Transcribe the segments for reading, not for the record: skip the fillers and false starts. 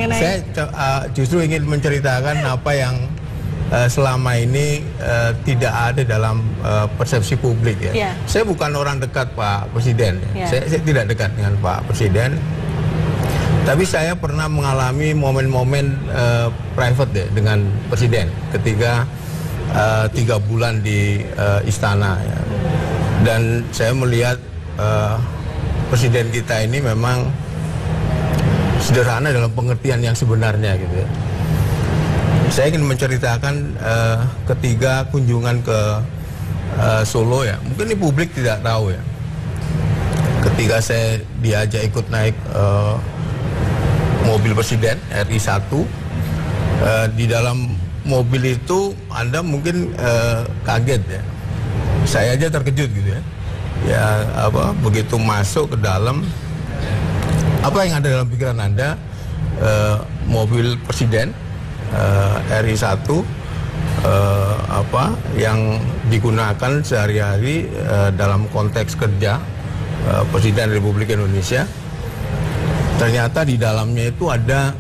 mengenai. Saya justru ingin menceritakan apa yang selama ini tidak ada dalam persepsi publik ya. Yeah. Saya bukan orang dekat Pak Presiden. Yeah. Saya tidak dekat dengan Pak Presiden. Tapi saya pernah mengalami momen-momen private ya, dengan Presiden ketika 3 bulan di istana ya. Dan saya melihat Presiden kita ini memang sederhana dalam pengertian yang sebenarnya gitu ya. Saya ingin menceritakan ketika kunjungan ke Solo ya, mungkin ini publik tidak tahu ya. Ketika saya diajak ikut naik mobil Presiden RI1, di dalam mobil itu Anda mungkin kaget ya. Saya aja terkejut gitu ya. Ya begitu masuk ke dalam, apa yang ada dalam pikiran Anda? Mobil Presiden RI1 yang digunakan sehari-hari dalam konteks kerja Presiden Republik Indonesia. Ternyata di dalamnya itu ada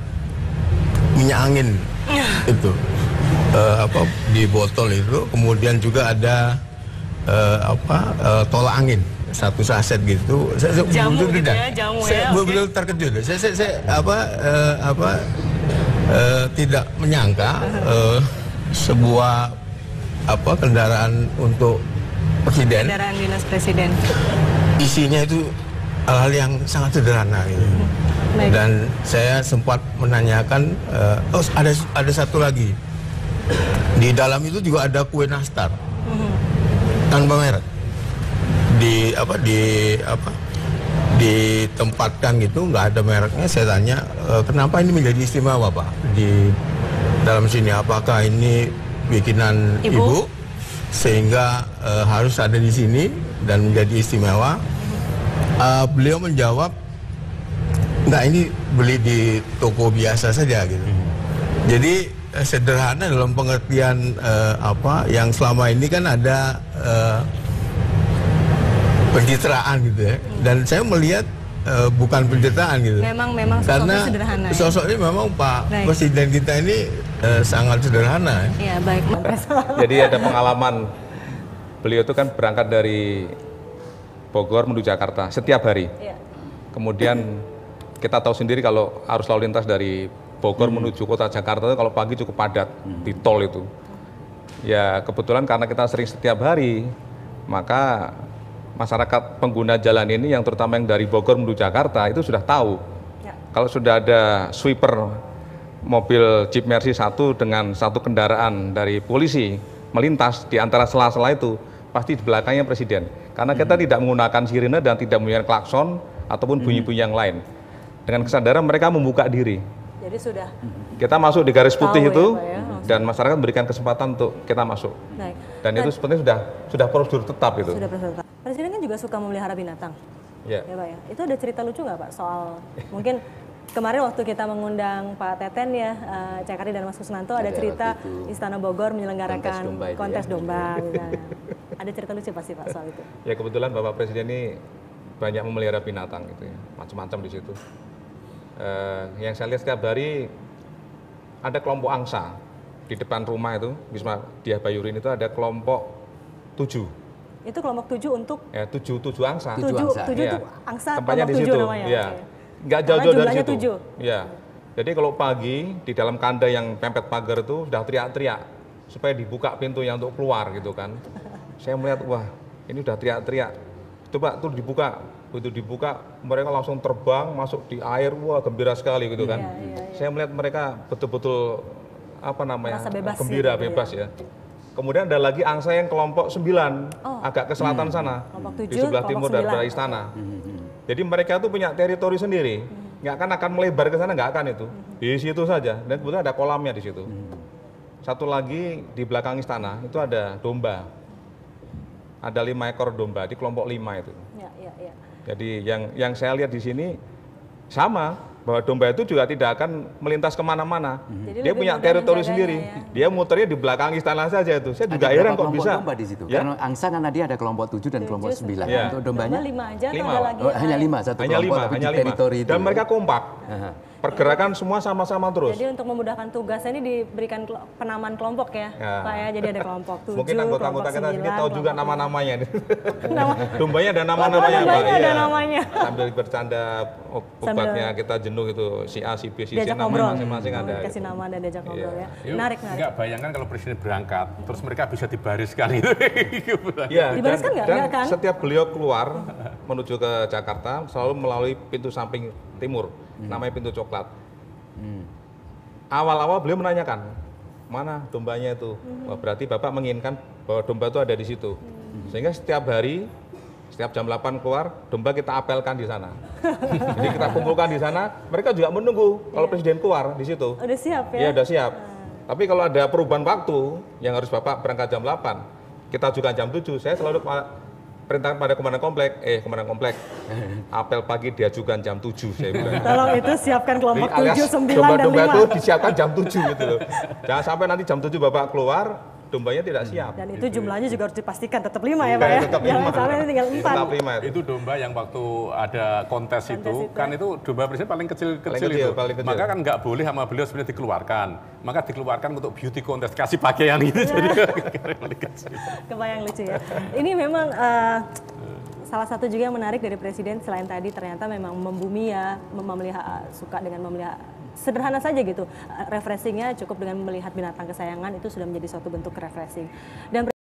minyak angin itu di botol itu, kemudian juga ada tolak angin 1 saset gitu. Jamu gitu ya, jamu saya ya. betul terkejut. Saya tidak menyangka sebuah kendaraan untuk Presiden, kendaraan dinas Presiden, isinya itu hal-hal yang sangat sederhana gitu. Dan saya sempat menanyakan, ada satu lagi di dalam itu juga ada kue nastar tanpa merek, ditempatkan gitu, nggak ada mereknya. Saya tanya, kenapa ini menjadi istimewa Pak di dalam sini? Apakah ini bikinan Ibu sehingga harus ada di sini dan menjadi istimewa? Beliau menjawab, enggak, ini beli di toko biasa saja gitu. Jadi sederhana dalam pengertian yang selama ini kan ada pencitraan gitu ya. Dan saya melihat bukan pencitraan gitu. Memang karena sederhana. Sosoknya memang Pak Presiden kita ini sangat sederhana. Iya, baik. Jadi ada pengalaman, beliau itu kan berangkat dari Bogor menuju Jakarta setiap hari. Ya. Kemudian kita tahu sendiri kalau arus lalu lintas dari Bogor menuju kota Jakarta itu kalau pagi cukup padat di tol itu. Ya kebetulan karena kita sering setiap hari, maka masyarakat pengguna jalan ini yang terutama yang dari Bogor menuju Jakarta itu sudah tahu. Ya. Kalau sudah ada sweeper mobil Jeep Mercy 1 dengan 1 kendaraan dari polisi melintas di antara sela-sela itu, pasti di belakangnya Presiden. Karena kita tidak menggunakan sirine dan tidak menggunakan klakson ataupun bunyi-bunyi yang lain. Dengan kesadaran mereka membuka diri. Jadi sudah kita masuk di garis putih itu ya, dan masyarakat memberikan kesempatan untuk kita masuk. Baik. Dan itu sebenarnya sudah prosedur tetap itu. Sudah prosedur tetap. Presiden kan juga suka memelihara binatang. Ya. Ya Pak ya. Itu ada cerita lucu nggak Pak soal mungkin kemarin waktu kita mengundang Pak Teten ya, Cekari dan Mas Kusnanto, ada cerita Istana Bogor menyelenggarakan kontes domba misalnya. Ada cerita lucu pasti Pak soal itu? Ya kebetulan Bapak Presiden ini banyak memelihara binatang gitu ya, macam-macam di situ. Yang saya lihat setiap hari ada kelompok angsa di depan rumah itu, Wisma Diah Bayurin itu ada kelompok 7. Itu kelompok 7 untuk? Ya 7 angsa. 7 itu angsa tempatnya di situ. Namanya. Ya. Nggak jauh-jauh dari situ. 7. Ya. Jadi kalau pagi di dalam kandang yang pempet pagar itu sudah teriak-teriak supaya dibuka pintunya untuk keluar gitu kan. Saya melihat wah ini udah teriak-teriak. Coba tuh dibuka. Begitu dibuka mereka langsung terbang masuk di air, wah gembira sekali gitu kan. Saya melihat mereka betul-betul gembira gitu, bebas ya. Kemudian ada lagi angsa yang kelompok 9 agak ke selatan sana, di sebelah timur dari istana. Jadi mereka tuh punya teritori sendiri, nggak akan melebar ke sana, nggak akan itu. Di situ saja, dan kebetulan ada kolamnya di situ. Satu lagi di belakang istana itu ada domba. Ada 5 ekor domba di kelompok 5 itu. Ya. Jadi yang saya lihat di sini sama, bahwa domba itu juga tidak akan melintas kemana-mana. Dia punya teritori sendiri. Ya. Dia muternya di belakang istana saja itu. Saya juga heran kok bisa. Domba di situ. Ya? Karena angsa kan tadi ada kelompok 7 dan kelompok 9. Ya. Untuk dombanya? Domba 5 aja, 5. Ada lagi Hanya 5, satu kelompok tapi di teritori itu. Dan mereka kompak. Pergerakan semua sama-sama terus. Jadi untuk memudahkan tugas ini diberikan penamaan kelompok ya, Pak ya. Jadi ada kelompok 7, mungkin anggota-anggota kita tahu juga nama-namanya. Dombanya ada nama-namanya, Pak. Ada namanya. Sambil bercanda obatnya kita jenuh itu, si A, si B, si C, namanya masing-masing ada. Kasih nama dan diajak ngobrol ya. Menarik. Enggak bayangkan kalau presiden berangkat, terus mereka bisa dibariskan itu. Iya, dibariskan nggak kan? Setiap beliau keluar menuju ke Jakarta selalu melalui pintu samping timur, namanya pintu coklat. Awal-awal beliau menanyakan, mana dombanya itu? Wah, berarti Bapak menginginkan bahwa domba itu ada di situ. Sehingga setiap hari, setiap jam 8 keluar, domba kita apelkan di sana. Jadi kita kumpulkan di sana, mereka juga menunggu kalau presiden keluar di situ. Udah siap ya? Iya, udah siap. Tapi kalau ada perubahan waktu yang harus Bapak berangkat jam 8, kita juga jam 7, saya selalu perintahkan pada komandan komplek, apel pagi diajukan jam 7, saya bilang. Tolong itu siapkan kelompok 7, 9, dan 5. Domba-domba itu disiapkan jam 7 gitu loh. Jangan sampai nanti jam 7 Bapak keluar, dombanya tidak siap. Dan itu jumlahnya juga harus dipastikan tetap 5 ya Pak ya? Tetap 5. Jangan sampai tinggal 4. Tetap 5 itu. Itu domba yang waktu ada kontes itu, kan itu domba presiden paling kecil itu. Maka kan nggak boleh sama beliau sebenarnya dikeluarkan. Maka dikeluarkan untuk beauty contest, kasih pakaian gitu. Jadi kebayang lucu ya. Ini memang salah satu juga yang menarik dari presiden selain tadi ternyata memang membumi ya, suka dengan memelihara, sederhana saja gitu. Refreshingnya cukup dengan melihat binatang kesayangan itu sudah menjadi suatu bentuk refreshing. Dan